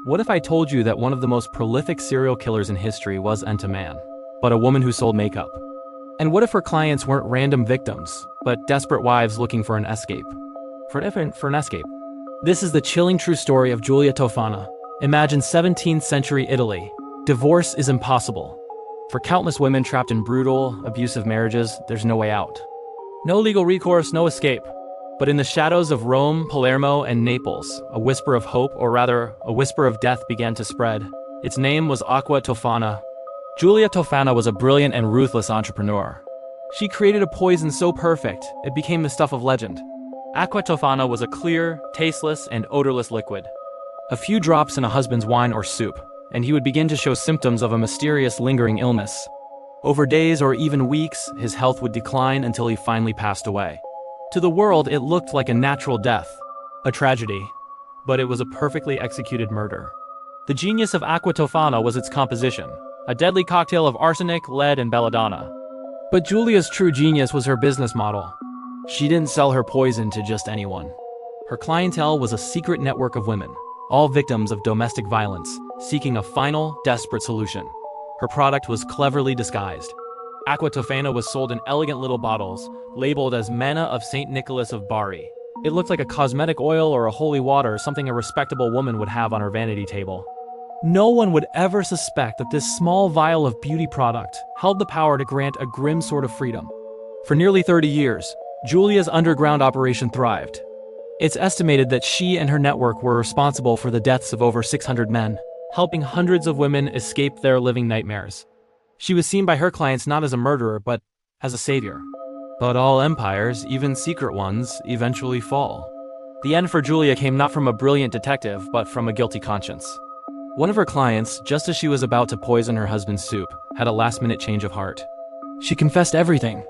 What if I told you that one of the most prolific serial killers in history wasn't a man, but a woman who sold makeup? And what if her clients weren't random victims, but desperate wives looking for an escape? For an escape. This is the chilling true story of Giulia Tofana. Imagine 17th century Italy. Divorce is impossible. For countless women trapped in brutal, abusive marriages, there's no way out. No legal recourse, no escape. But in the shadows of Rome, Palermo, and Naples, a whisper of hope, or rather, a whisper of death began to spread. Its name was Aqua Tofana. Giulia Tofana was a brilliant and ruthless entrepreneur. She created a poison so perfect, it became the stuff of legend. Aqua Tofana was a clear, tasteless, and odorless liquid. A few drops in a husband's wine or soup, and he would begin to show symptoms of a mysterious, lingering illness. Over days or even weeks, his health would decline until he finally passed away. To the world, it looked like a natural death, a tragedy, but it was a perfectly executed murder. The genius of Aqua Tofana was its composition, a deadly cocktail of arsenic, lead, and belladonna. But Giulia's true genius was her business model. She didn't sell her poison to just anyone. Her clientele was a secret network of women, all victims of domestic violence, seeking a final, desperate solution. Her product was cleverly disguised. Aqua Tofana was sold in elegant little bottles, labeled as Manna of St. Nicholas of Bari. It looked like a cosmetic oil or a holy water, something a respectable woman would have on her vanity table. No one would ever suspect that this small vial of beauty product held the power to grant a grim sort of freedom. For nearly 30 years, Giulia's underground operation thrived. It's estimated that she and her network were responsible for the deaths of over 600 men, helping hundreds of women escape their living nightmares. She was seen by her clients not as a murderer, but as a savior. But all empires, even secret ones, eventually fall. The end for Giulia came not from a brilliant detective, but from a guilty conscience. One of her clients, just as she was about to poison her husband's soup, had a last-minute change of heart. She confessed everything.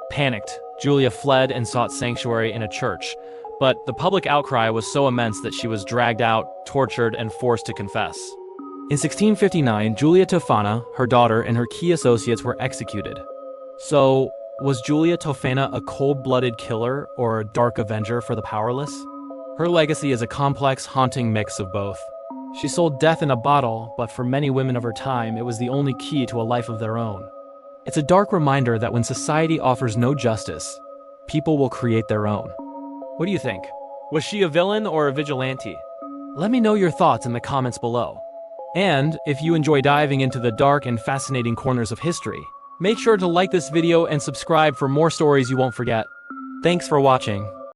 Panicked, Giulia fled and sought sanctuary in a church, but the public outcry was so immense that she was dragged out, tortured, and forced to confess. In 1659, Giulia Tofana, her daughter, and her key associates were executed. So, was Giulia Tofana a cold-blooded killer or a dark avenger for the powerless? Her legacy is a complex, haunting mix of both. She sold death in a bottle, but for many women of her time, it was the only key to a life of their own. It's a dark reminder that when society offers no justice, people will create their own. What do you think? Was she a villain or a vigilante? Let me know your thoughts in the comments below. And if you enjoy diving into the dark and fascinating corners of history, make sure to like this video and subscribe for more stories you won't forget. Thanks for watching.